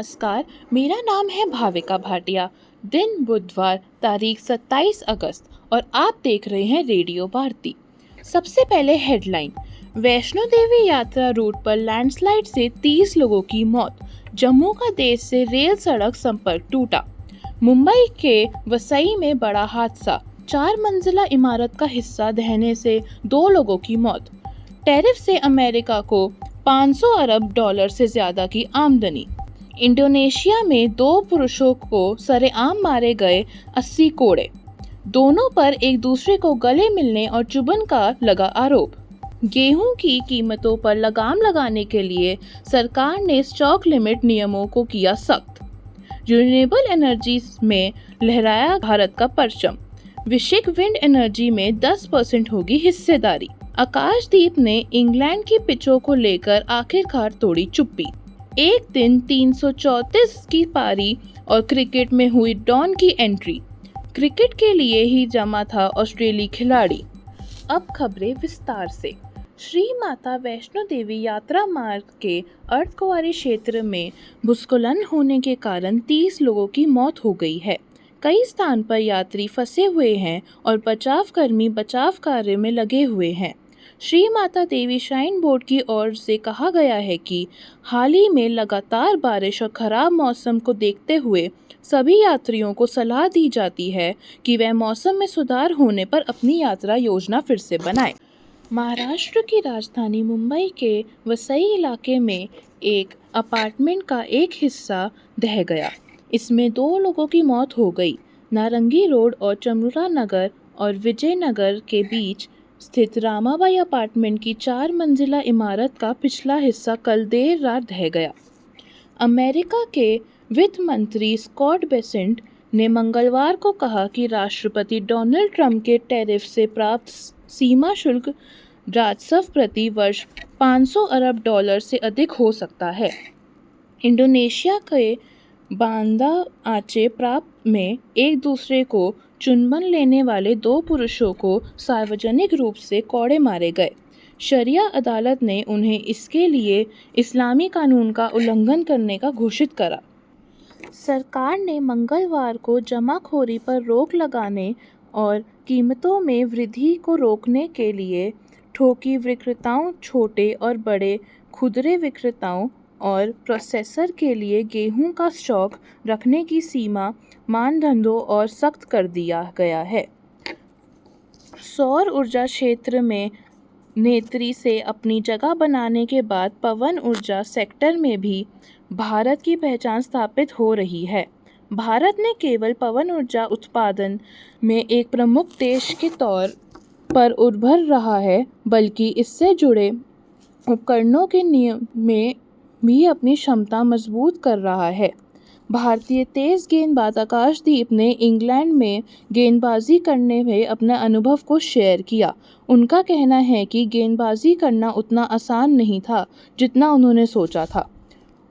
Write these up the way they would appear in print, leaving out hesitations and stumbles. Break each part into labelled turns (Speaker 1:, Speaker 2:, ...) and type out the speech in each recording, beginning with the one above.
Speaker 1: नमस्कार, मेरा नाम है भाविका भाटिया। दिन बुधवार, तारीख 27 अगस्त और आप देख रहे हैं रेडियो भारती। सबसे पहले हेडलाइन। वैष्णो देवी यात्रा रूट पर लैंडस्लाइड से 30 लोगों की मौत। जम्मू का देश से रेल सड़क संपर्क टूटा। मुंबई के वसई में बड़ा हादसा, 4 मंजिला इमारत का हिस्सा ढहने से 2 लोगों की मौत। टैरिफ से अमेरिका को 500 अरब डॉलर से ज्यादा की आमदनी। इंडोनेशिया में 2 पुरुषों को सरेआम मारे गए 80 कोड़े। दोनों पर एक दूसरे को गले मिलने और चुभन का लगा आरोप। गेहूं की कीमतों पर लगाम लगाने के लिए सरकार ने स्टॉक लिमिट नियमों को किया सख्त। रिन्यूएबल एनर्जी में लहराया भारत का परचम। विशिक विंड एनर्जी में 10% होगी हिस्सेदारी। आकाशदीप ने इंग्लैंड की पिचों को लेकर आखिरकार तोड़ी चुप्पी। एक दिन 334 की पारी और क्रिकेट में हुई डॉन की एंट्री। क्रिकेट के लिए ही जमा था ऑस्ट्रेलियाई खिलाड़ी। अब खबरें विस्तार से। श्री माता वैष्णो देवी यात्रा मार्ग के अर्धकुंवारी क्षेत्र में भूस्खलन होने के कारण 30 लोगों की मौत हो गई है। कई स्थान पर यात्री फंसे हुए हैं और बचावकर्मी बचाव कार्य में लगे हुए हैं। श्री माता देवी श्राइन बोर्ड की ओर से कहा गया है कि हाल ही में लगातार बारिश और खराब मौसम को देखते हुए सभी यात्रियों को सलाह दी जाती है कि वह मौसम में सुधार होने पर अपनी यात्रा योजना फिर से बनाएं। महाराष्ट्र की राजधानी मुंबई के वसई इलाके में एक अपार्टमेंट का एक हिस्सा ढह गया। इसमें 2 लोगों की मौत हो गई। नारंगी रोड और चमरा नगर और विजयनगर के बीच स्थित रामाबाई अपार्टमेंट की 4 मंजिला इमारत का पिछला हिस्सा कल देर रात ढह गया। अमेरिका के वित्त मंत्री स्कॉट बेसेंट ने मंगलवार को कहा कि राष्ट्रपति डोनाल्ड ट्रंप के टैरिफ से प्राप्त सीमा शुल्क राजस्व प्रति वर्ष 500 अरब डॉलर से अधिक हो सकता है। इंडोनेशिया के बांदा आचे प्रांत में एक दूसरे को चुंबन लेने वाले 2 पुरुषों को सार्वजनिक रूप से कोड़े मारे गए। शरिया अदालत ने उन्हें इसके लिए इस्लामी कानून का उल्लंघन करने का घोषित करा। सरकार ने मंगलवार को जमाखोरी पर रोक लगाने और कीमतों में वृद्धि को रोकने के लिए थोक विक्रेताओं, छोटे और बड़े खुदरे विक्रेताओं और प्रोसेसर के लिए गेहूं का स्टॉक रखने की सीमा मानदंडों और सख्त कर दिया गया है। सौर ऊर्जा क्षेत्र में नेत्री से अपनी जगह बनाने के बाद पवन ऊर्जा सेक्टर में भी भारत की पहचान स्थापित हो रही है। भारत ने केवल पवन ऊर्जा उत्पादन में एक प्रमुख देश के तौर पर उभर रहा है, बल्कि इससे जुड़े उपकरणों के नियम में भी अपनी क्षमता मजबूत कर रहा है। भारतीय तेज गेंदबाज आकाशदीप ने इंग्लैंड में गेंदबाजी करने में अपने अनुभव को शेयर किया। उनका कहना है कि गेंदबाजी करना उतना आसान नहीं था जितना उन्होंने सोचा था।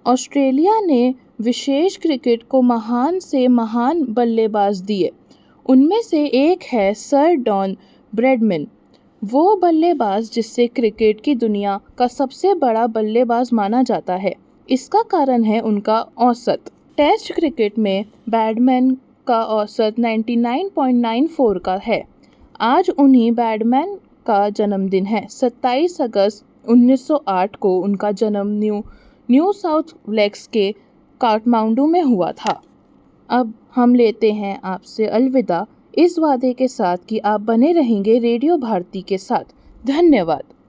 Speaker 1: ऑस्ट्रेलिया ने विशेष क्रिकेट को महान से महान बल्लेबाज दिए। उनमें से एक है सर डॉन ब्रैडमैन, वो बल्लेबाज जिसे क्रिकेट की दुनिया का सबसे बड़ा बल्लेबाज माना जाता है। इसका कारण है उनका औसत। टेस्ट क्रिकेट में ब्रैडमैन का औसत 99.94 का है। आज उन्हीं ब्रैडमैन का जन्मदिन है। 27 अगस्त 1908 को उनका जन्म न्यू साउथ वेल्स के काठमांडू में हुआ था। अब हम लेते हैं आपसे अलविदा, इस वादे के साथ कि आप बने रहेंगे रेडियो भारती के साथ। धन्यवाद।